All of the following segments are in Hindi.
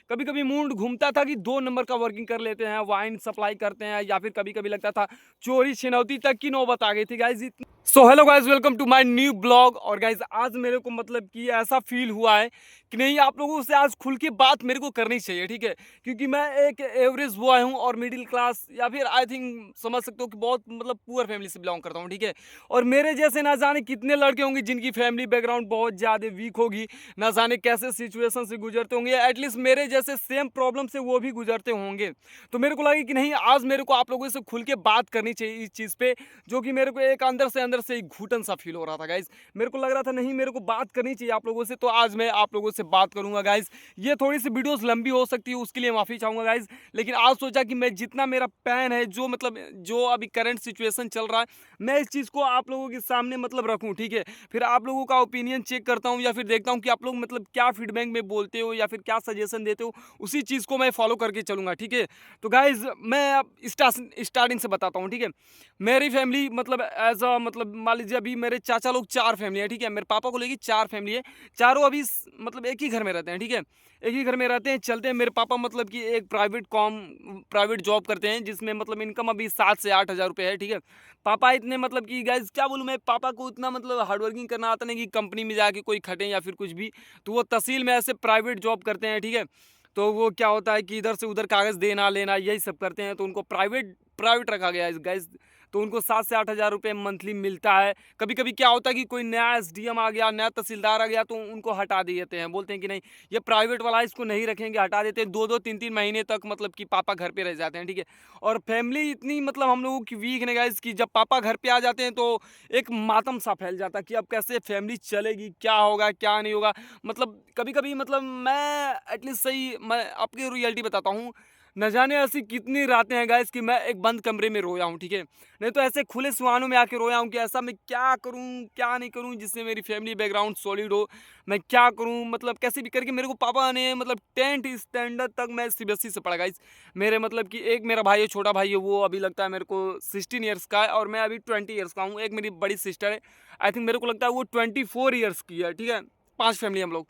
कभी कभी मूड घूमता था कि 2 नंबर का वर्किंग कर लेते हैं, वाइन सप्लाई करते हैं, या फिर कभी कभी लगता था चोरी छिनौती तक की नौबत आ गई थी guys. So hello guys, welcome to my new blog. और गाइज आज मेरे को मतलब कि ऐसा फील हुआ है कि नहीं, आप लोगों से आज खुल के बात मेरे को करनी चाहिए, ठीक है। क्योंकि मैं एक एवरेज बॉय हूँ और मिडिल क्लास या फिर आई थिंक समझ सकते हो कि बहुत मतलब पुअर फैमिली से बिलोंग करता हूँ, ठीक है। और मेरे जैसे ना जाने कितने लड़के होंगे जिनकी फैमिली बैकग्राउंड बहुत ज़्यादा वीक होगी, ना जाने कैसे सिचुएशन से गुजरते होंगे, एटलीस्ट मेरे जैसे सेम प्रॉब्लम से वो भी गुजरते होंगे। तो मेरे को लगा कि नहीं, आज मेरे को आप लोगों से खुल के बात करनी चाहिए इस चीज़ पे, जो कि मेरे को एक अंदर से एक घुटन सा फील हो रहा था गाइज। मेरे को लग रहा था नहीं, मेरे को बात करनी चाहिए आप लोगों से, तो आज मैं आप लोगों से बात करूंगा गाइज। ये थोड़ी सी वीडियोस लंबी हो सकती है, उसके लिए माफी चाहूंगा गाइज। लेकिन आज सोचा कि मैं जितना मेरा पैन है, जो मतलब जो अभी करंट सिचुएशन चल रहा है, मैं इस चीज़ को आप लोगों के सामने मतलब रखूं, ठीक है। फिर आप लोगों का ओपिनियन चेक करता हूं, या फिर देखता हूं कि आप लोग मतलब क्या फीडबैक में बोलते हो या फिर क्या सजेशन देते हो, उसी चीज़ को मैं फॉलो करके चलूंगा, ठीक है। तो गाइज मैं अब स्टार्टिंग से बताता हूँ, ठीक है। मेरी फैमिली मतलब एज अ मतलब मान लीजिए अभी मेरे चाचा लोग 4 फैमिली है, ठीक है। मेरे पापा को लेगी 4 फैमिली है। चारों अभी मतलब एक ही घर में रहते हैं, ठीक है। एक ही घर में रहते हैं, चलते हैं। मेरे पापा मतलब कि एक प्राइवेट जॉब करते हैं, जिसमें मतलब इनकम अभी 7 से 8 हज़ार रुपये है, ठीक है। पापा इतने मतलब कि गाइज क्या बोलूँ मैं, पापा को इतना मतलब हार्डवर्किंग करना आता नहीं कि कंपनी में जाके कोई खटे या फिर कुछ भी। तो वो तहसील में ऐसे प्राइवेट जॉब करते हैं, ठीक है। तो वो क्या होता है कि इधर से उधर कागज़ देना लेना यही सब करते हैं, तो उनको प्राइवेट प्राइवेट रखा गया है गाइज। तो उनको 7 से 8 हज़ार रुपये मंथली मिलता है। कभी कभी क्या होता है कि कोई नया एसडीएम आ गया, नया तहसीलदार आ गया, तो उनको हटा देते हैं, बोलते हैं कि नहीं ये प्राइवेट वाला है, इसको नहीं रखेंगे, हटा देते हैं। 2-2 3-3 महीने तक मतलब कि पापा घर पे रह जाते हैं, ठीक है। और फैमिली इतनी मतलब हम लोगों की वीक है गाइस कि जब पापा घर पे आ जाते हैं तो एक मातम सा फैल जाता है कि अब कैसे फैमिली चलेगी, क्या होगा क्या नहीं होगा। मतलब कभी कभी मतलब मैं एटलीस्ट सही, मैं आपकी रियलिटी बताता हूँ। न जाने ऐसी कितनी रातें हैं गाइस कि मैं एक बंद कमरे में रोया हूँ, ठीक है। नहीं तो ऐसे खुले सुहानों में आके रोया हूँ कि ऐसा मैं क्या करूँ क्या नहीं करूँ जिससे मेरी फैमिली बैकग्राउंड सॉलिड हो। मैं क्या करूँ, मतलब कैसे भी करके मेरे को पापा ने मतलब 10th स्टैंडर्ड तक मैं सीबीएसई से पढ़ा गाइस। मेरे मतलब कि एक मेरा भाई है, छोटा भाई है, वो अभी लगता है मेरे को 16 ईयर्स का है, और मैं अभी 20 ईयर्स का हूँ। एक मेरी बड़ी सिस्टर है, आई थिंक मेरे को लगता है वो 24 ईयर्स की है, ठीक है। 5 फैमिली हम लोग।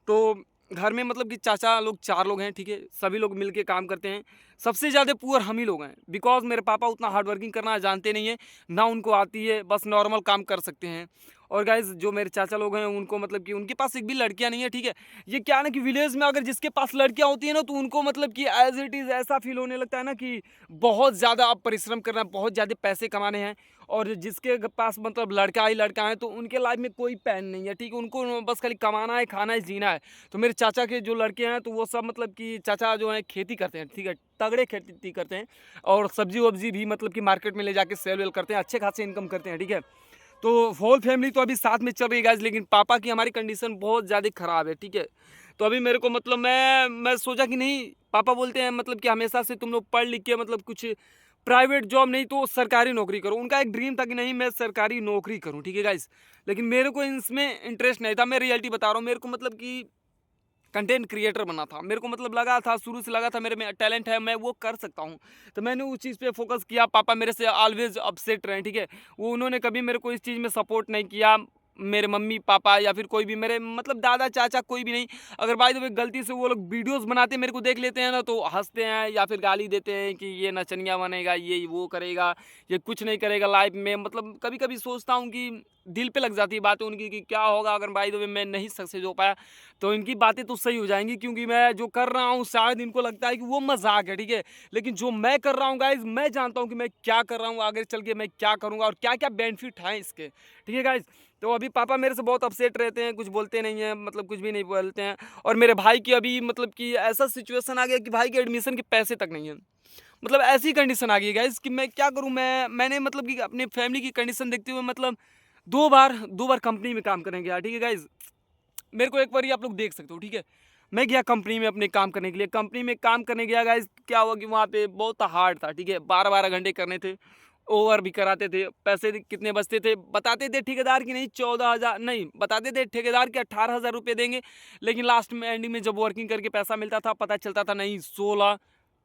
तो घर में मतलब कि चाचा लोग 4 लोग हैं, ठीक है। सभी लोग मिलके काम करते हैं। सबसे ज़्यादा पुअर हम ही लोग हैं, बिकॉज मेरे पापा उतना हार्ड वर्किंग करना जानते नहीं है, ना उनको आती है, बस नॉर्मल काम कर सकते हैं। और गाइज जो मेरे चाचा लोग हैं उनको मतलब कि उनके पास एक भी लड़कियां नहीं है, ठीक है। ये क्या है ना कि विलेज में अगर जिसके पास लड़कियां होती है ना, तो उनको मतलब कि एज इट इज़ ऐसा फील होने लगता है ना कि बहुत ज़्यादा अब परिश्रम करना है, बहुत ज़्यादा पैसे कमाने हैं। और जिसके पास मतलब लड़का ही लड़का है, तो उनके लाइफ में कोई पैन नहीं है, ठीक है। उनको बस खाली कमाना है, खाना है, जीना है। तो मेरे चाचा के जो लड़के हैं तो वो सब मतलब कि चाचा जो हैं खेती करते हैं, ठीक है। तगड़े खेती करते हैं। और सब्जी वब्जी भी मतलब कि मार्केट में ले जाके सेल वेल करते हैं, अच्छे खासे इनकम करते हैं, ठीक है। तो होल फैमिली तो अभी साथ में चल रही है गाइस, लेकिन पापा की हमारी कंडीशन बहुत ज़्यादा ख़राब है, ठीक है। तो अभी मेरे को मतलब मैं सोचा कि नहीं, पापा बोलते हैं मतलब कि हमेशा से तुम लोग पढ़ लिख के मतलब कुछ प्राइवेट जॉब नहीं तो सरकारी नौकरी करो। उनका एक ड्रीम था कि नहीं मैं सरकारी नौकरी करूं, ठीक है गाइस। लेकिन मेरे को इसमें इंटरेस्ट नहीं था, मैं रियलिटी बता रहा हूँ। मेरे को मतलब कि कंटेंट क्रिएटर बनना था, मेरे को मतलब लगा था, शुरू से लगा था मेरे में टैलेंट है, मैं वो कर सकता हूँ। तो मैंने उस चीज़ पे फोकस किया। पापा मेरे से ऑलवेज अपसेट रहे, ठीक है। वो उन्होंने कभी मेरे को इस चीज़ में सपोर्ट नहीं किया। मेरे मम्मी पापा या फिर कोई भी मेरे मतलब दादा चाचा कोई भी नहीं। अगर बाय द वे गलती से वो लोग वीडियोस बनाते मेरे को देख लेते हैं ना, तो हंसते हैं या फिर गाली देते हैं कि ये नचनिया बनेगा, ये वो करेगा, ये कुछ नहीं करेगा लाइफ में। मतलब कभी कभी सोचता हूँ कि दिल पे लग जाती है बातें उनकी कि क्या होगा अगर बाय द वे मैं नहीं सक्सेस हो पाया। तो इनकी बातें तो सही हो जाएंगी, क्योंकि मैं जो कर रहा हूँ शायद इनको लगता है कि वो मजाक है, ठीक है। लेकिन जो मैं कर रहा हूँ गाइज, मैं जानता हूँ कि मैं क्या कर रहा हूँ, आगे चल के मैं क्या करूँगा और क्या क्या बेनिफिट हैं इसके, ठीक है गाइज। तो अभी पापा मेरे से बहुत अपसेट रहते हैं, कुछ बोलते नहीं हैं, मतलब कुछ भी नहीं बोलते हैं। और मेरे भाई की अभी मतलब कि ऐसा सिचुएशन आ गया कि भाई के एडमिशन के पैसे तक नहीं है। मतलब ऐसी कंडीशन आ गई है गाइज कि मैं क्या करूँ। मैंने मतलब कि अपने फैमिली की कंडीशन देखते हुए मतलब दो बार कंपनी में काम करने गया, ठीक है गाइज। मेरे को एक बार आप लोग देख सकते हो, ठीक है। मैं गया कंपनी में अपने काम करने के लिए, कंपनी में काम करने गया गाइस। क्या हुआ कि वहाँ पे बहुत हार्ड था, ठीक है। 12-12 घंटे करने थे, ओवर भी कराते थे। पैसे कितने बचते थे बताते थे ठेकेदार की, नहीं 14 हज़ार नहीं बताते थे ठेकेदार के 18 हज़ार रुपये देंगे। लेकिन लास्ट में एंडिंग में जब वर्किंग करके पैसा मिलता था, पता चलता था नहीं 16,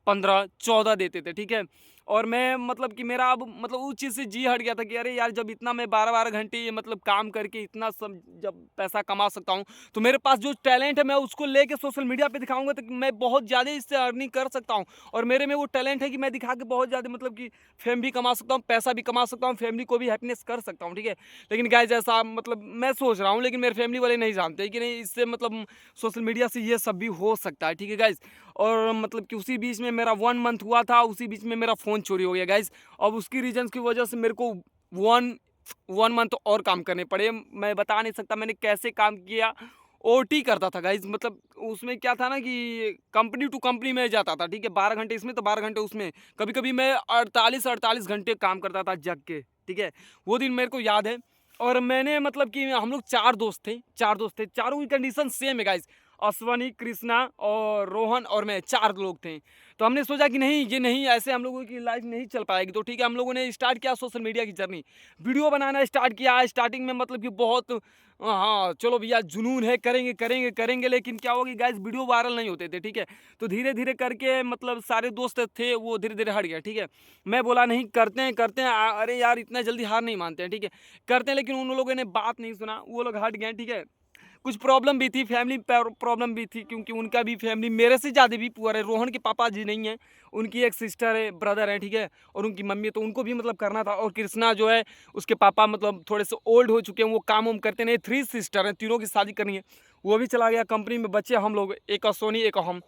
15, 14 देते थे, ठीक है। और मैं मतलब कि मेरा अब मतलब उस चीज़ से जी हट गया था कि अरे यार, जब इतना मैं 12-12 घंटे ये मतलब काम करके इतना सब जब पैसा कमा सकता हूँ, तो मेरे पास जो टैलेंट है मैं उसको लेके सोशल मीडिया पे दिखाऊँगा तो मैं बहुत ज़्यादा इससे अर्निंग कर सकता हूँ। और मेरे में वो टैलेंट है कि मैं दिखा के बहुत ज़्यादा मतलब कि फ़ेम भी कमा सकता हूँ, पैसा भी कमा सकता हूँ, फैमिली को भी हैप्पीनेस कर सकता हूँ, ठीक है? लेकिन गाइज़ ऐसा मतलब मैं सोच रहा हूँ, लेकिन मेरे फैमिली वाले नहीं जानते कि नहीं, इससे मतलब सोशल मीडिया से ये सब भी हो सकता है, ठीक है गाइज़? और मतलब कि उसी बीच में मेरा 1 मंथ हुआ था, उसी बीच में मेरा फ़ोन चोरी हो गया गाइज़। अब उसकी रीज़न्स की वजह से मेरे को 1 1 मंथ और काम करने पड़े। मैं बता नहीं सकता मैंने कैसे काम किया। ओटी करता था गाइज़, मतलब उसमें क्या था ना कि कंपनी टू कंपनी में जाता था, ठीक है? 12 घंटे इसमें तो 12 घंटे उसमें। कभी-कभी मैं 48-48 घंटे काम करता था जग के, ठीक है? वो दिन मेरे को याद है। और मैंने मतलब कि हम लोग 4 दोस्त थे, चारों की कंडीशन सेम है गाइज़। अश्वनी, कृष्णा और रोहन और मैं 4 लोग थे। तो हमने सोचा कि नहीं, ये नहीं, ऐसे हम लोगों की लाइफ नहीं चल पाएगी। तो ठीक है, हम लोगों ने स्टार्ट किया सोशल मीडिया की जर्नी। वीडियो बनाना स्टार्ट किया। स्टार्टिंग में मतलब कि बहुत हाँ, चलो भैया जुनून है, करेंगे, करेंगे, करेंगे, लेकिन क्या हुआ कि गाइस वीडियो वायरल नहीं होते थे, ठीक है? तो धीरे-धीरे करके मतलब सारे दोस्त थे वो धीरे-धीरे हट गए, ठीक है? मैं बोला नहीं, करते हैं, अरे यार इतना जल्दी हार नहीं मानते हैं, ठीक है? करते हैं, लेकिन उन लोगों ने बात नहीं सुना, वो लोग हट गए, ठीक है? कुछ प्रॉब्लम भी थी, फैमिली प्रॉब्लम भी थी, क्योंकि उनका भी फैमिली मेरे से ज़्यादा भी पुअर है। रोहन के पापा जी नहीं हैं, उनकी एक सिस्टर है, ब्रदर है, ठीक है? और उनकी मम्मी है, तो उनको भी मतलब करना था। और कृष्णा जो है, उसके पापा मतलब थोड़े से ओल्ड हो चुके हैं, वो काम वाम करते नहीं। 3 सिस्टर हैं, तीनों की शादी करनी है। वो भी चला गया कंपनी में, बचे हम लोग, एक सोनी, एक हम।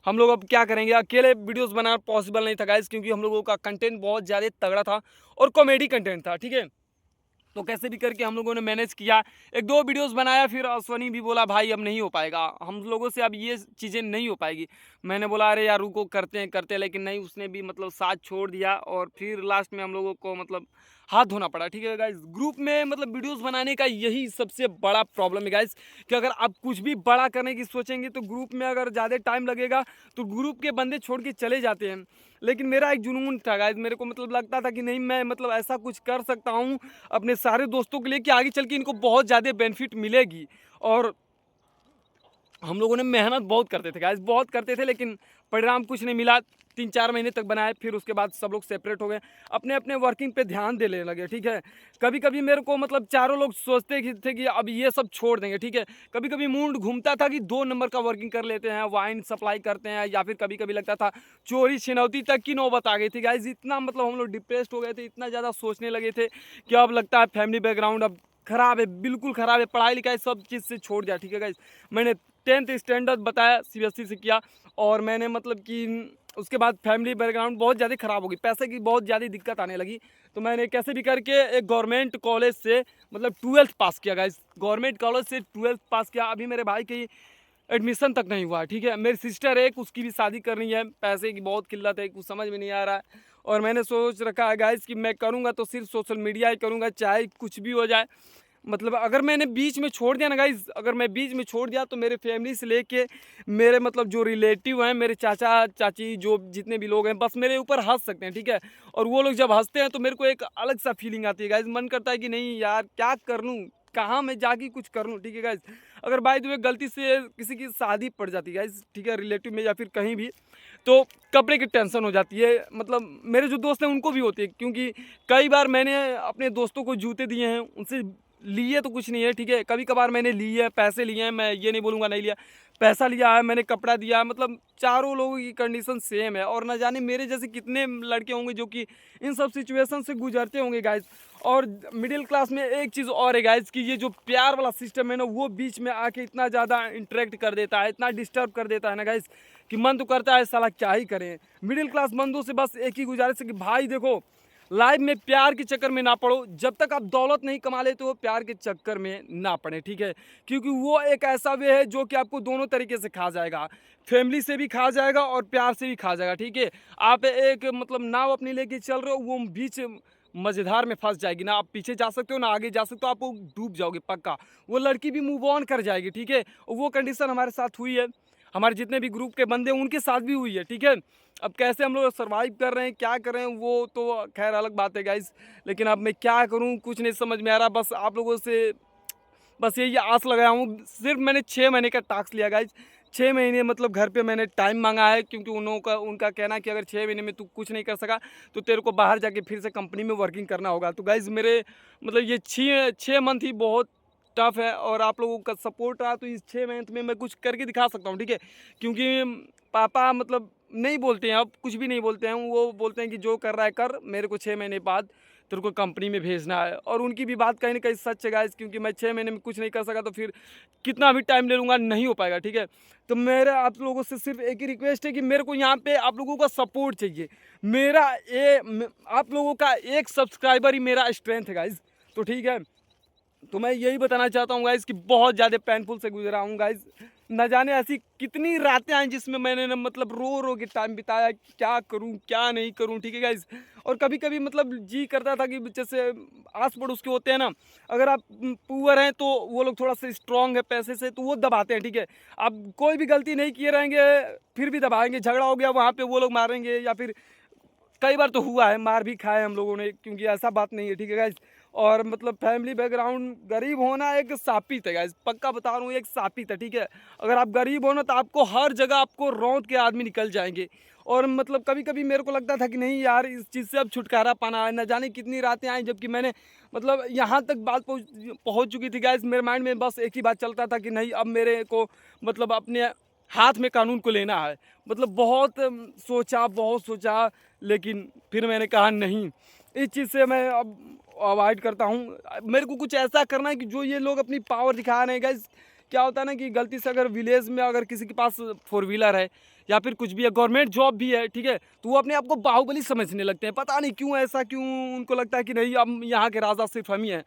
हम लोग अब क्या करेंगे? अकेले वीडियोज़ बनाना पॉसिबल नहीं था गाइज़, क्योंकि हम लोगों का कंटेंट बहुत ज़्यादा तगड़ा था और कॉमेडी कंटेंट था, ठीक है? तो कैसे भी करके हम लोगों ने मैनेज किया। 1-2 वीडियोस बनाया, फिर अश्वनी भी बोला भाई अब नहीं हो पाएगा, हम लोगों से अब ये चीज़ें नहीं हो पाएगी। मैंने बोला अरे यार रुको, करते हैं, लेकिन नहीं, उसने भी मतलब साथ छोड़ दिया। और फिर लास्ट में हम लोगों को मतलब हाथ धोना पड़ा, ठीक है गाइज़? ग्रुप में मतलब वीडियोस बनाने का यही सबसे बड़ा प्रॉब्लम है गाइज़, कि अगर आप कुछ भी बड़ा करने की सोचेंगे तो ग्रुप में अगर ज़्यादा टाइम लगेगा तो ग्रुप के बंदे छोड़ के चले जाते हैं। लेकिन मेरा एक जुनून था गाइज़, मेरे को मतलब लगता था कि नहीं, मैं मतलब ऐसा कुछ कर सकता हूँ अपने सारे दोस्तों के लिए कि आगे चल के इनको बहुत ज़्यादा बेनिफिट मिलेगी। और हम लोगों ने मेहनत बहुत करते थे गाइस, बहुत करते थे, लेकिन परिणाम कुछ नहीं मिला। 3-4 महीने तक बनाए, फिर उसके बाद सब लोग सेपरेट हो गए, अपने-अपने वर्किंग पे ध्यान देने लगे, ठीक है? कभी-कभी मेरे को मतलब चारों लोग सोचते कि थे कि अब ये सब छोड़ देंगे, ठीक है? कभी-कभी मूड घूमता था कि 2 नंबर का वर्किंग कर लेते हैं, वाइन सप्लाई करते हैं, या फिर कभी-कभी लगता था चोरी छिनौती तक की नौबत आ गई थी गाइस। इतना मतलब हम लोग डिप्रेस्ड हो गए थे, इतना ज़्यादा सोचने लगे थे कि अब लगता है फैमिली बैकग्राउंड अब खराब है, बिल्कुल खराब है, पढ़ाई-लिखाई सब चीज़ से छोड़ दिया, ठीक है गाइस? मैंने 10th स्टैंडर्ड बताया, सीबीएसई से किया। और मैंने मतलब कि उसके बाद फैमिली बैकग्राउंड बहुत ज़्यादा ख़राब हो गई, पैसे की बहुत ज़्यादा दिक्कत आने लगी। तो मैंने कैसे भी करके एक गवर्नमेंट कॉलेज से मतलब 12th पास किया गाइस, गवर्नमेंट कॉलेज से 12th पास किया। अभी मेरे भाई की एडमिशन तक नहीं हुआ, ठीक है? मेरी सिस्टर है एक, उसकी भी शादी करनी है, पैसे की बहुत किल्लत है, कुछ समझ में नहीं आ रहा है। और मैंने सोच रखा है गाइस कि मैं करूँगा तो सिर्फ सोशल मीडिया ही करूँगा, चाहे कुछ भी हो जाए। मतलब अगर मैंने बीच में छोड़ दिया ना गाइज़, अगर मैं बीच में छोड़ दिया तो मेरे फैमिली से लेके मेरे मतलब जो रिलेटिव हैं, मेरे चाचा-चाची जो जितने भी लोग हैं, बस मेरे ऊपर हँस सकते हैं, ठीक है? और वो लोग जब हँसते हैं तो मेरे को एक अलग सा फीलिंग आती है गाइज़, मन करता है कि नहीं यार क्या कर लूँ? कहाँ मैं जाके कुछ कर लूँ, ठीक है गाइज़? अगर बाय द वे गलती से किसी की शादी पड़ जाती है गाइज़, ठीक है, रिलेटिव में या फिर कहीं भी, तो कपड़े की टेंशन हो जाती है। मतलब मेरे जो दोस्त हैं उनको भी होती है, क्योंकि कई बार मैंने अपने दोस्तों को जूते दिए हैं, उनसे लिए तो कुछ नहीं है, ठीक है? कभी-कभार मैंने लिए हैं, पैसे लिए हैं, मैं ये नहीं बोलूँगा नहीं लिया। पैसा लिया है, मैंने कपड़ा दिया है, मतलब चारों लोगों की कंडीशन सेम है। और ना जाने मेरे जैसे कितने लड़के होंगे जो कि इन सब सिचुएशन से गुजरते होंगे गाइज़। और मिडिल क्लास में एक चीज़ और है गाइज़, कि ये जो प्यार वाला सिस्टम है ना, वो बीच में आके इतना ज़्यादा इंटरेक्ट कर देता है, इतना डिस्टर्ब कर देता है ना गाइज़, कि मन तो करता है साला क्या ही करें। मिडिल क्लास बंदों से बस एक ही गुजारिश है कि भाई देखो, लाइफ में प्यार के चक्कर में ना पड़ो। जब तक आप दौलत नहीं कमा लेते हो, प्यार के चक्कर में ना पड़े, ठीक है? क्योंकि वो एक ऐसा वे है जो कि आपको दोनों तरीके से खा जाएगा। फैमिली से भी खा जाएगा और प्यार से भी खा जाएगा, ठीक है? आप एक मतलब नाव अपनी लेके चल रहे हो, वो बीच मझधार में फँस जाएगी। ना आप पीछे जा सकते हो, ना आगे जा सकते हो, आप वो डूब जाओगे पक्का। वो लड़की भी मूव ऑन कर जाएगी, ठीक है? वो कंडीशन हमारे साथ हुई है। हमारे जितने भी ग्रुप के बंदे हैं, उनके साथ भी हुई है, ठीक है? अब कैसे हम लोग सर्वाइव कर रहे हैं, क्या कर रहे हैं, वो तो खैर अलग बात है गाइस। लेकिन अब मैं क्या करूं, कुछ नहीं समझ में आ रहा। बस आप लोगों से बस यही आस लगाया हूँ। सिर्फ मैंने 6 महीने का टास्क लिया गाइस। 6 महीने मतलब घर पे मैंने टाइम मांगा है, क्योंकि उनका कहना है कि अगर 6 महीने में तू कुछ नहीं कर सका तो तेरे को बाहर जाके फिर से कंपनी में वर्किंग करना होगा। तो गाइज़ मेरे मतलब ये 6 मंथ ही बहुत टफ है, और आप लोगों का सपोर्ट रहा तो इस 6 मंथ में मैं कुछ करके दिखा सकता हूँ, ठीक है। क्योंकि पापा मतलब नहीं बोलते हैं, अब कुछ भी नहीं बोलते हैं, वो बोलते हैं कि जो कर रहा है कर, मेरे को 6 महीने बाद तेरे को कंपनी में भेजना है। और उनकी भी बात कहीं ना कहीं सच है गाइस, क्योंकि मैं 6 महीने में कुछ नहीं कर सका तो फिर कितना भी टाइम ले लूँगा नहीं हो पाएगा, ठीक है। तो मेरा आप लोगों से सिर्फ एक ही रिक्वेस्ट है कि मेरे को यहाँ पे आप लोगों का सपोर्ट चाहिए। आप लोगों का एक सब्सक्राइबर ही मेरा स्ट्रेंथ है गाइज, तो ठीक है। तो मैं यही बताना चाहता हूँ गाइज कि बहुत ज़्यादा पेनफुल से गुजरा हूँ गाइज। न जाने ऐसी कितनी रातें आई जिसमें मैंने ना मतलब रो रो के टाइम बिताया, क्या करूँ क्या नहीं करूँ, ठीक है गाइज। और कभी कभी मतलब जी करता था कि जैसे आस पड़ोस के होते हैं ना, अगर आप पुअर हैं तो वो लोग थोड़ा सा स्ट्रांग है पैसे से, तो वो दबाते हैं, ठीक है। आप कोई भी गलती नहीं किए रहेंगे फिर भी दबाएंगे, झगड़ा हो गया वहाँ पे वो लोग मारेंगे, या फिर कई बार तो हुआ है, मार भी खाए हम लोगों ने, क्योंकि ऐसा बात नहीं है, ठीक है गाइज। और मतलब फैमिली बैकग्राउंड गरीब होना एक साबित है गाइज, पक्का बता रहा हूँ, एक साबित है, ठीक है। अगर आप गरीब हो ना तो आपको हर जगह आपको रौंद के आदमी निकल जाएंगे। और मतलब कभी कभी मेरे को लगता था कि नहीं यार, इस चीज़ से अब छुटकारा पाना है। न जाने कितनी रातें आई जबकि मैंने मतलब यहाँ तक बात पहुँच चुकी थी गाइज, मेरे माइंड में बस एक ही बात चलता था कि नहीं, अब मेरे को मतलब अपने हाथ में कानून को लेना है। मतलब बहुत बहुत सोचा, लेकिन फिर मैंने कहा नहीं, इस चीज़ से मैं अब अवॉइड करता हूँ। मेरे को कुछ ऐसा करना है कि जो ये लोग अपनी पावर दिखा रहे हैं गाइस। क्या होता है ना कि गलती से अगर विलेज में अगर किसी के पास 4 व्हीलर है या फिर कुछ भी है, गवर्नमेंट जॉब भी है, ठीक है, तो वो अपने आप को बाहुबली समझने लगते हैं। पता नहीं क्यों, ऐसा क्यों उनको लगता है कि नहीं, अब यहाँ के राजा सिर्फ हम ही हैं,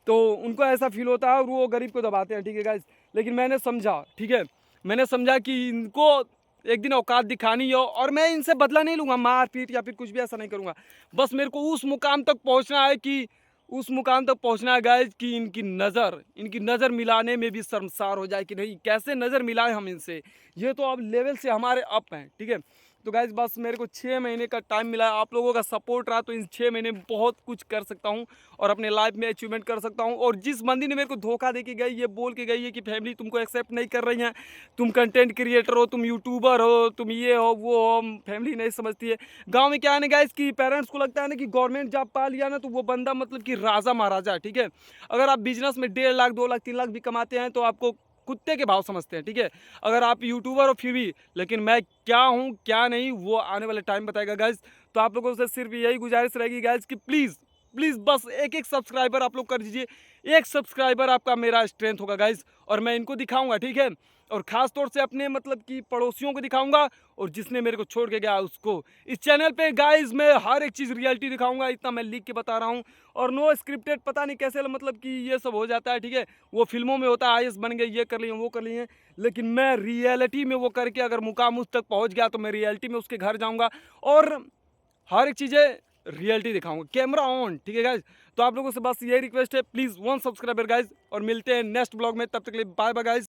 तो उनको ऐसा फील होता है और वो गरीब को दबाते हैं, ठीक है गाइस। लेकिन मैंने समझा, ठीक है, मैंने समझा कि इनको एक दिन औकात दिखानी हो, और मैं इनसे बदला नहीं लूँगा, मार पीट या फिर कुछ भी ऐसा नहीं करूँगा। बस मेरे को उस मुकाम तक पहुँचना है कि उस मुकाम तक पहुँचना है गाइस कि इनकी नज़र मिलाने में भी शर्मसार हो जाए कि नहीं, कैसे नज़र मिलाएं हम इनसे। ये तो अब लेवल से हमारे अप हैं, ठीक है। तो गाइस बस मेरे को 6 महीने का टाइम मिला है, आप लोगों का सपोर्ट रहा तो इन 6 महीने में बहुत कुछ कर सकता हूँ और अपने लाइफ में अचीवमेंट कर सकता हूँ। और जिस बंदी ने मेरे को धोखा दे के गई, ये बोल के गई है कि फैमिली तुमको एक्सेप्ट नहीं कर रही है, तुम कंटेंट क्रिएटर हो, तुम यूट्यूबर हो, तुम ये हो वो हो, फैमिली नहीं समझती है। गाँव में क्या है ना गाइस कि पेरेंट्स को लगता है ना कि गवर्नमेंट जॉब पा लिया ना तो वो बंदा मतलब कि राजा महाराजा है, ठीक है। अगर आप बिजनेस में 1.5 लाख 2 लाख 3 लाख भी कमाते हैं तो आपको कुत्ते के भाव समझते हैं, ठीक है। अगर आप यूट्यूबर हो फिर भी, लेकिन मैं क्या हूँ क्या नहीं वो आने वाले टाइम बताएगा गाइज। तो आप लोगों से सिर्फ यही गुजारिश रहेगी गाइज कि प्लीज़ प्लीज़ बस एक एक सब्सक्राइबर आप लोग कर दीजिए। एक सब्सक्राइबर आपका मेरा स्ट्रेंथ होगा गाइज, और मैं इनको दिखाऊंगा, ठीक है। और ख़ास तौर से अपने मतलब कि पड़ोसियों को दिखाऊंगा, और जिसने मेरे को छोड़ के गया उसको। इस चैनल पे गाइज मैं हर एक चीज़ रियलिटी दिखाऊंगा, इतना मैं लिख के बता रहा हूँ। और नो स्क्रिप्टेड, पता नहीं कैसे मतलब कि ये सब हो जाता है, ठीक है। वो फिल्मों में होता है, आईएएस बन गए, ये कर लिए वो कर लिए, लेकिन मैं रियलिटी में वो करके अगर मुकाम उस तक पहुँच गया तो मैं रियलिटी में उसके घर जाऊँगा और हर एक चीज़ें रियलिटी दिखाऊंगा, कैमरा ऑन, ठीक है गाइज। तो आप लोगों से बस यही रिक्वेस्ट है, प्लीज़ 1 सब्सक्राइबर गाइज, और मिलते हैं नेक्स्ट ब्लॉग में, तब तक के लिए बाय बाय गाइज।